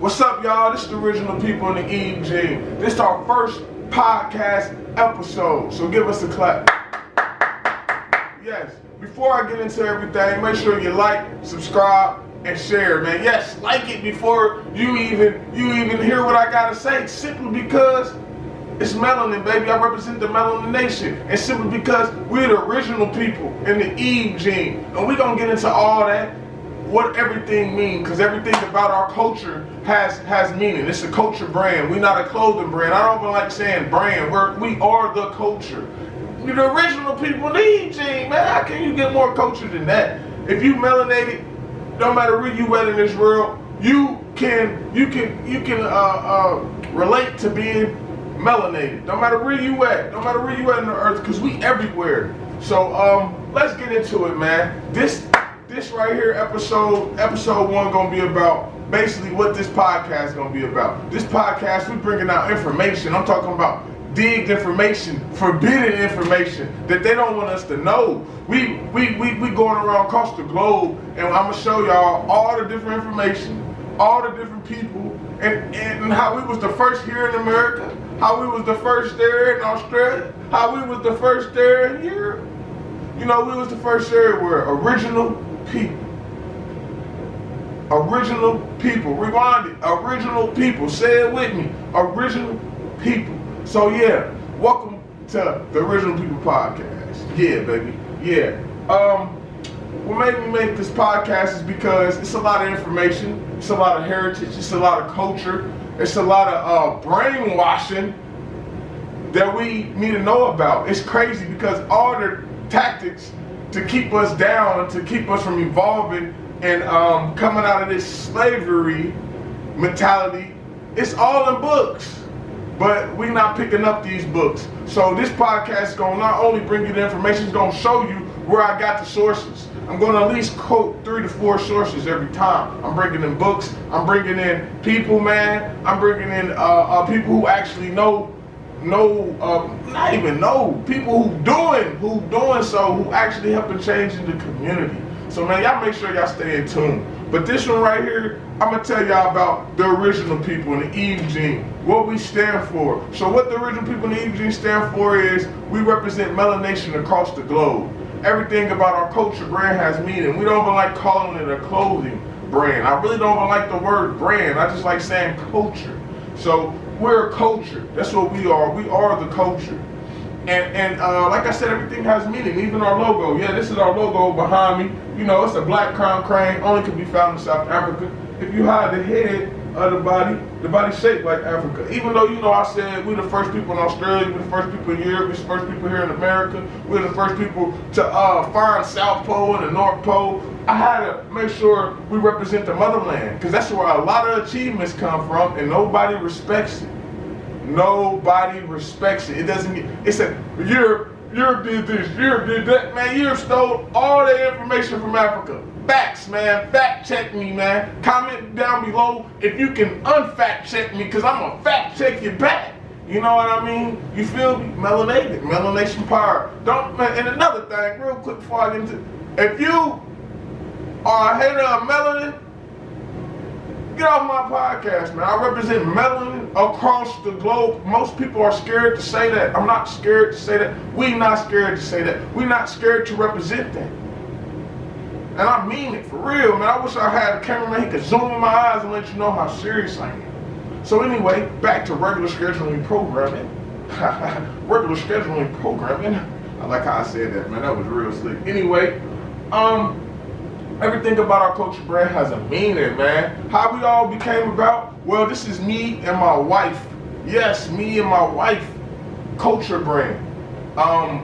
What's up, y'all? This is the Original People in the Eve Gene. This is our first podcast episode, so give us a clap. Yes, before I get into everything, make sure you like, subscribe, and share, man. Yes, like it before you even hear what I gotta say, simply because it's melanin, baby. I represent the melanin nation, and simply because we're the original people in the Eve Gene, and we're gonna get into all that, what everything means, because everything about our culture has meaning. It's a culture brand. We're not a clothing brand. I don't even like saying brand. We are the culture. We're the original people in the Eve Gene, man. How can you get more culture than that? If you melanated, no matter where you at in this world, you can relate to being melanated. No matter where you at, no matter where you at in the earth, because we everywhere. So let's get into it, man. This right here, episode 1, gonna be about basically what this podcast is gonna be about. This podcast, we bringing out information. I'm talking about digged information, forbidden information that they don't want us to know. We going around across the globe, and I'm gonna show y'all all the different information, all the different people, and how we was the first here in America, how we was the first there in Australia, how we was the first there in Europe. You know, we was the first there. We're original people. Original people. Rewind it. Original people. Say it with me. Original people. So yeah, welcome to the Original People Podcast. Yeah, baby. Yeah. What made me make this podcast is because it's a lot of information. It's a lot of heritage. It's a lot of culture. It's a lot of brainwashing that we need to know about. It's crazy because all the tactics to keep us down and to keep us from evolving and coming out of this slavery mentality, it's all in books, but we're not picking up these books. So this podcast is going to not only bring you the information, it's going to show you where I got the sources. I'm going to at least quote 3 to 4 sources every time. I'm bringing in books, I'm bringing in people, man. I'm bringing in people who actually know, not even know, people who doing so, who actually helping change in the community. So man, y'all make sure y'all stay in tune. But this one right here, I'm gonna tell y'all about the original people in the Eve Gene, what we stand for. So what the original people in the Eve Gene stand for is we represent melanation across the globe. Everything about our culture brand has meaning. We don't even like calling it a clothing brand. I really don't even like the word brand. I just like saying culture. So we're a culture. That's what we are. We are the culture. And like I said, everything has meaning. Even our logo. Yeah, this is our logo behind me. You know, it's a black crown crane. Only can be found in South Africa. If you hide the head of the body shaped like Africa. Even though, you know, I said we're the first people in Australia, we're the first people in Europe, we're the first people here in America, we're the first people to find South Pole and the North Pole. I had to make sure we represent the motherland, because that's where a lot of achievements come from, and nobody respects it. Nobody respects it. It doesn't get, it's a, Europe did this, Europe did that. Man, Europe stole all the information from Africa. Facts, man. Fact check me, man. Comment down below if you can unfact check me, because I'm going to fact check you back. You know what I mean? You feel me? Melanated. Melanation power. Don't, man, and another thing, real quick before I get into, if you are a hater of melanin, get off my podcast, man. I represent melanin across the globe. Most people are scared to say that. I'm not scared to say that. We not scared to say that. We not scared to represent that. And I mean it, for real, man. I wish I had a cameraman who could zoom in my eyes and let you know how serious I am. So anyway, back to regular scheduling programming. Regular scheduling programming. I like how I said that, man. That was real slick. Anyway, everything about our culture brand has a meaning, man. How we all became about? Well, this is me and my wife. Yes, me and my wife. Culture brand.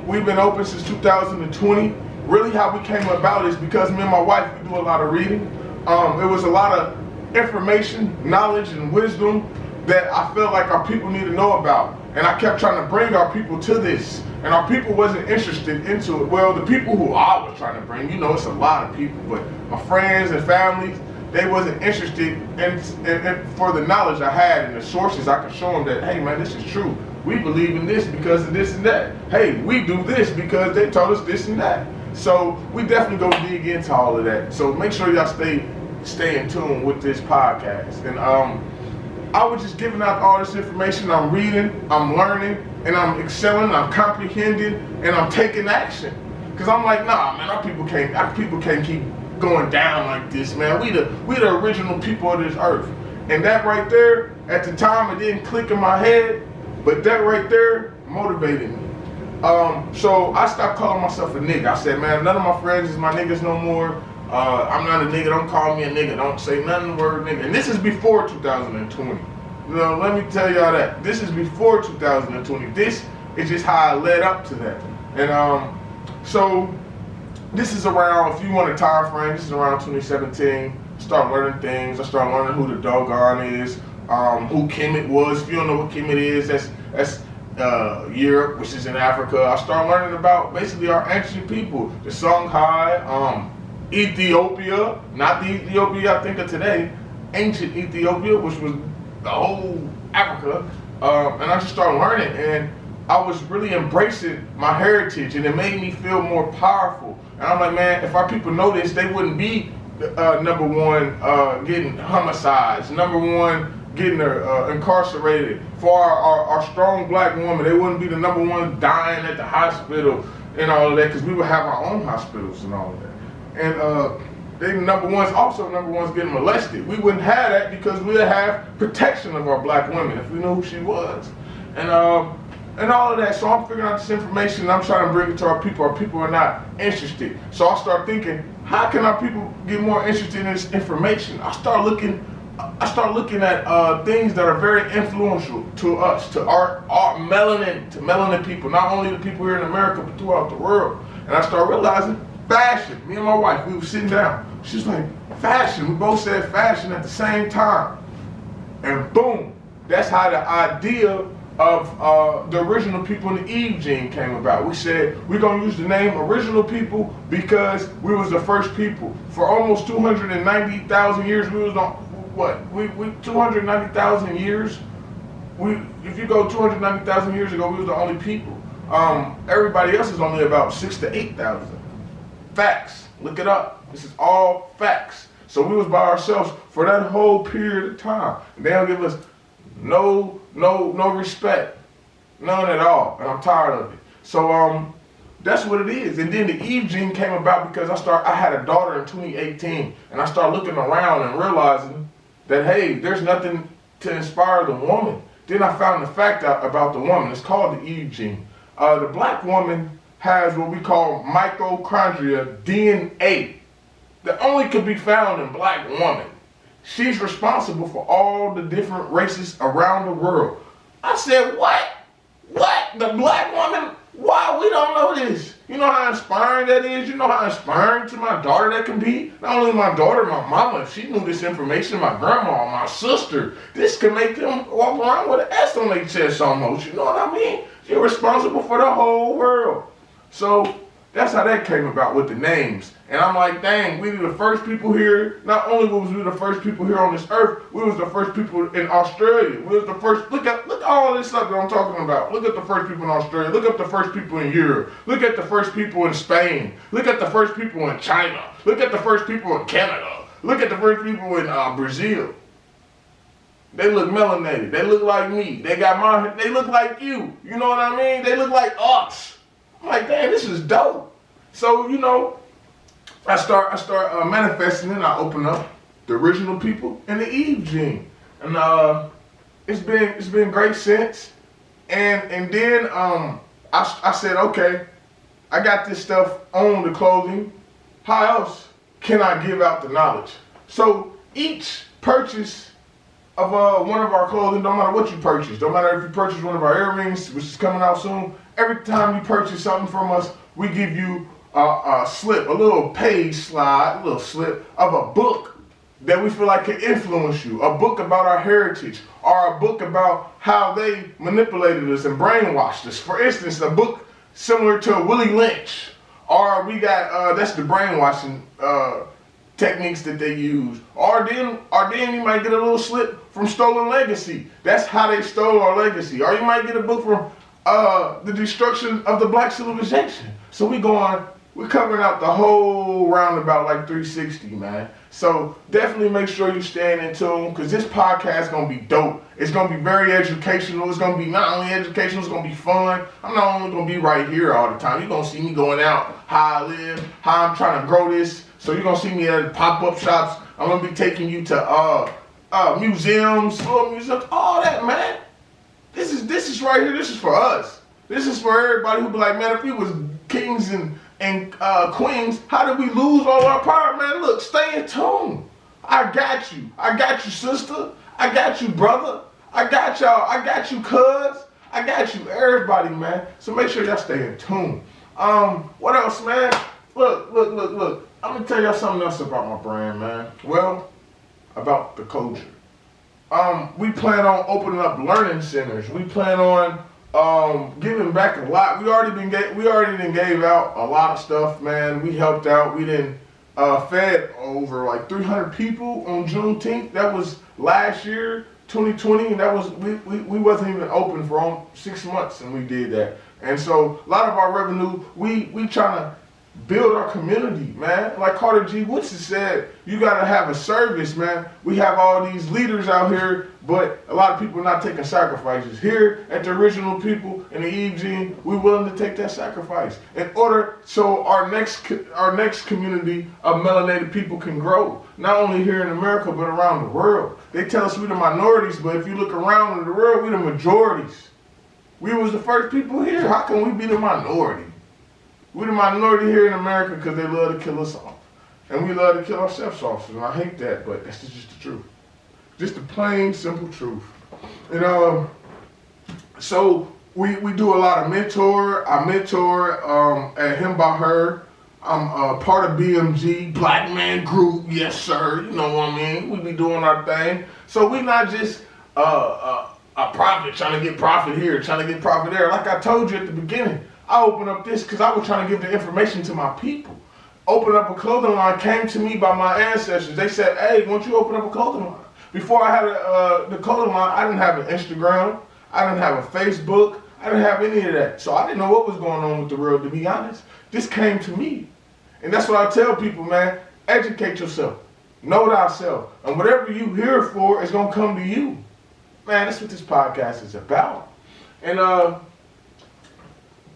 We've been open since 2020. Really how we came about is because me and my wife, we do a lot of reading. It was a lot of information, knowledge, and wisdom that I felt like our people need to know about. And I kept trying to bring our people to this. And our people wasn't interested into it. Well, the people who I was trying to bring, you know, it's a lot of people, but my friends and families, they wasn't interested in for the knowledge I had and the sources. I could show them that, hey man, this is true. We believe in this because of this and that. Hey, we do this because they told us this and that. So we definitely go dig into all of that. So make sure y'all stay stay in tune with this podcast. And I was just giving out all this information. I'm reading, I'm learning, and I'm excelling, I'm comprehending, and I'm taking action. Cause I'm like, nah, man, our people can't keep going down like this, man. We the original people of this earth. And that right there, at the time, it didn't click in my head, but that right there motivated me. So I stopped calling myself a nigga. I said, man, none of my friends is my niggas no more. I'm not a nigga. Don't call me a nigga. Don't say nothing the word nigga. And this is before 2020. You know, let me tell y'all that. This is before 2020. This is just how I led up to that. And so this is around, if you want a time frame, this is around 2017. Start learning things. I started learning who the Dogon is, who Kemet was. If you don't know what Kemet is, that's Europe, which is in Africa. I started learning about basically our ancient people, the Songhai, Ethiopia, not the Ethiopia I think of today, ancient Ethiopia, which was the whole Africa. And I just started learning, and I was really embracing my heritage, and it made me feel more powerful. And I'm like, man, if our people know this, they wouldn't be number one getting homicides, number one getting incarcerated. For our strong black woman, they wouldn't be the number one dying at the hospital and all of that, because we would have our own hospitals and all of that. And they number one's getting molested. We wouldn't have that because we'd have protection of our black women if we knew who she was. And all of that. So I'm figuring out this information and I'm trying to bring it to our people. Our people are not interested. So I start thinking, how can our people get more interested in this information? I start looking at things that are very influential to us, to our melanin people, not only the people here in America, but throughout the world. And I start realizing fashion. Me and my wife, we were sitting down. She's like, fashion. We both said fashion at the same time. And boom, that's how the idea of the original people in the Eve gene came about. We said we're gonna use the name original people because we was the first people. For almost 290,000 years, we was on what? We 290,000 years. If you go 290,000 years ago, we was the only people. Everybody else is only about 6,000 to 8,000. Facts. Look it up. This is all facts. So we was by ourselves for that whole period of time. And they don't give us no respect, none at all, and I'm tired of it. So that's what it is. And then the Eve gene came about because I had a daughter in 2018, and I started looking around and realizing that hey, there's nothing to inspire the woman. Then I found the fact out about the woman. It's called the Eve gene. The black woman has what we call mitochondria DNA that only could be found in black woman. She's responsible for all the different races around the world. I said, what? What? The black woman? Why? We don't know this. You know how inspiring that is? You know how inspiring to my daughter that can be? Not only my daughter, my mama, if she knew this information, my grandma, my sister, this can make them walk around with an S on their chest almost. You know what I mean? You're responsible for the whole world. So that's how that came about with the names. And I'm like, dang, we were the first people here. Not only was we the first people here on this earth, we was the first people in Australia. We was the first, look all this stuff that I'm talking about. Look at the first people in Australia. Look at the first people in Europe. Look at the first people in Spain. Look at the first people in China. Look at the first people in Canada. Look at the first people in Brazil. They look melanated. They look like me. They look like you. You know what I mean? They look like us. I'm like, damn, this is dope. So, you know, I start manifesting and I open up the original people and the Eve gene. And it's been great since. And then I said, okay, I got this stuff on the clothing. How else can I give out the knowledge? So each purchase of one of our clothing, don't matter what you purchase, don't matter if you purchase one of our earrings, which is coming out soon, every time you purchase something from us, we give you a slip, a little page slide, a little slip of a book that we feel like can influence you, a book about our heritage, or a book about how they manipulated us and brainwashed us. For instance, a book similar to Willie Lynch, or we got, that's the brainwashing techniques that they use. Or then you might get a little slip from Stolen Legacy. That's how they stole our legacy. Or you might get a book from the destruction of the black civilization. So we going we're covering out the whole roundabout like 360, man. So definitely make sure you stay in tune, because this podcast is going to be dope. It's going to be very educational. It's going to be not only educational, it's going to be fun. I'm not only going to be right here all the time. You're going to see me going out, how I live, how I'm trying to grow this. So you're going to see me at pop-up shops. I'm going to be taking you to museums, little museums, all that, man. This is right here. This is for us. This is for everybody who be like, man, if we was kings and queens, how did we lose all our power, man? Look, stay in tune. I got you. I got you, sister. I got you, brother. I got y'all. I got you, cuz. I got you, everybody, man. So make sure y'all stay in tune. What else, man? Look. I'm gonna tell y'all something else about my brand, man. Well, about the culture. We plan on opening up learning centers. We plan on giving back a lot. We already gave out a lot of stuff, man. We helped out. We fed over like 300 people on Juneteenth. That was last year, 2020, and that was we wasn't even open for 6 months, and we did that. And so a lot of our revenue, we trying to build our community, man. Like Carter G. Woodson said, you gotta have a service, man. We have all these leaders out here, but a lot of people are not taking sacrifices. Here at the Original People in the Eve Gene, we're willing to take that sacrifice in order so our next community of melanated people can grow. Not only here in America, but around the world. They tell us we're the minorities, but if you look around in the world, we're the majorities. We was the first people here. How can we be the minority? We're the minority here in America because they love to kill us off. And we love to kill ourselves off. And I hate that, but that's just the truth. Just the plain, simple truth. And so we do a lot of mentor. I mentor at Him by Her. I'm part of BMG, Black Man Group. Yes, sir. You know what I mean? We be doing our thing. So we not just a profit, trying to get profit here, trying to get profit there. Like I told you at the beginning, I opened up this because I was trying to give the information to my people. Open up a clothing line came to me by my ancestors. They said, hey, why don't you open up a clothing line? Before I had the clothing line, I didn't have an Instagram. I didn't have a Facebook. I didn't have any of that. So I didn't know what was going on with the world, to be honest. This came to me. And that's what I tell people, man. Educate yourself. Know thyself. And whatever you here for is going to come to you. Man, that's what this podcast is about. And,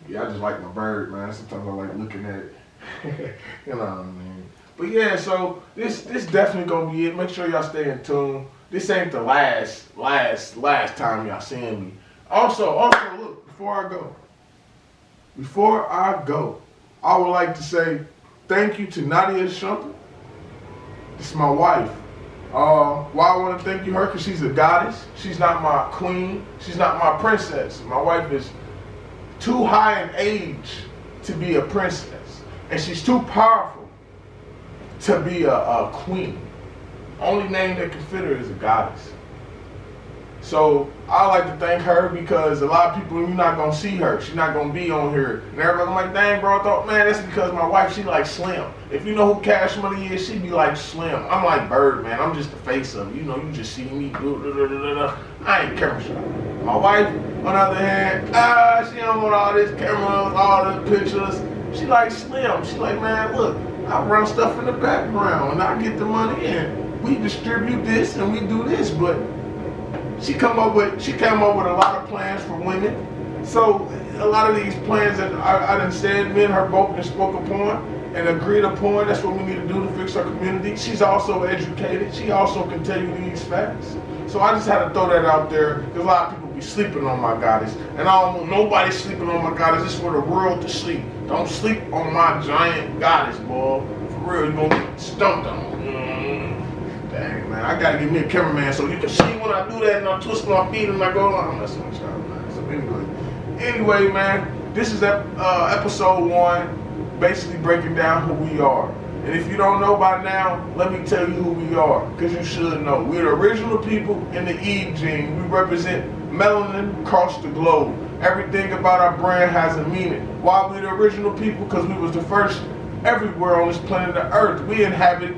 yeah, I just like my bird, man. Sometimes I like looking at it. You know what I mean? But yeah, so this definitely gonna be it. Make sure y'all stay in tune. This ain't the last time y'all seeing me. Also, look, before I go, I would like to say thank you to Nadia Shumpert. This is my wife. Why I want to thank you her? Because she's a goddess. She's not my queen. She's not my princess. My wife is too high in age to be a princess, and she's too powerful to be a queen. Only name that can fit her is a goddess. So I like to thank her because a lot of people, you're not gonna see her. She's not gonna be on here. And everybody's like, dang, bro, I thought, man, that's because my wife, she like Slim. If you know who Cash Money is, she be like Slim. I'm like Bird, man. I'm just the face of it. You know, you just see me. I ain't camera shy. My wife, on the other hand, she don't want all this cameras, all the pictures. She like Slim. She like, man, look, I run stuff in the background and I get the money in. We distribute this and we do this, but she came up with a lot of plans for women. So a lot of these plans that I done said, me and her both been spoke upon and agreed upon. That's what we need to do to fix our community. She's also educated. She also can tell you these facts. So I just had to throw that out there because a lot of people be sleeping on my goddess. And I don't want nobody sleeping on my goddess. This is for the world to sleep. Don't sleep on my giant goddess, boy. For real, you're going to get stumped on. Dang, man, I gotta give me a cameraman so you can see when I do that and I twist my feet and I go, I'm messing with y'all, man. So anyway, man, this is episode 1, basically breaking down who we are. And if you don't know by now, let me tell you who we are, because you should know. We're the Original People in the Eve Gene. We represent melanin across the globe. Everything about our brand has a meaning. Why we the Original People? Because we was the first everywhere on this planet of Earth. We inhabit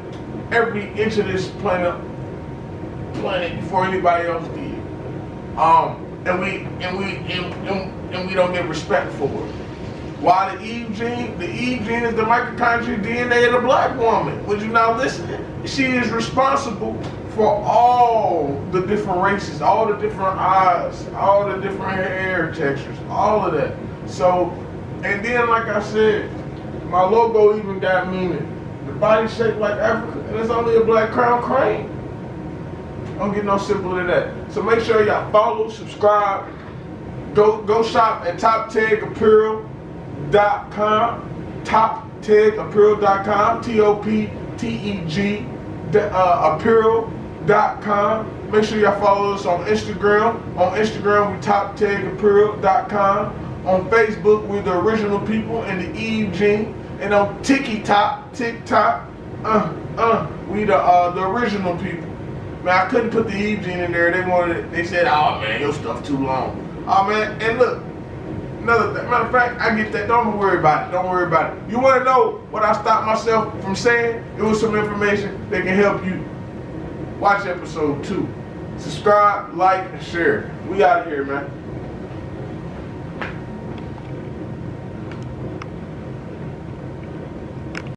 every inch of this planet before anybody else did, and we don't get respect for it. Why the Eve gene? The Eve gene is the mitochondrial DNA of the black woman. Would you not listen? She is responsible for all the different races, all the different eyes, all the different hair textures, all of that. So, and then like I said, my logo even got meaning. The body shaped like Africa, and it's only a black crown crane. Don't get no simpler than that. So make sure y'all follow, subscribe, go shop at TopTegApparel.com, TopTegApparel.com, TOPTEG apparel.com. Make sure y'all follow us on Instagram. On Instagram, we TopTegApparel.com. On Facebook, we're the original people and the Eve Gene. And on TikTok, we the original people. Man, I couldn't put the Eve Gene in there. They said, oh man, your stuff too long. Oh man, and look, another thing, matter of fact, I get that. Don't worry about it. Don't worry about it. You want to know what I stopped myself from saying? It was some information that can help you. Watch episode 2. Subscribe, like, and share. We out of here, man.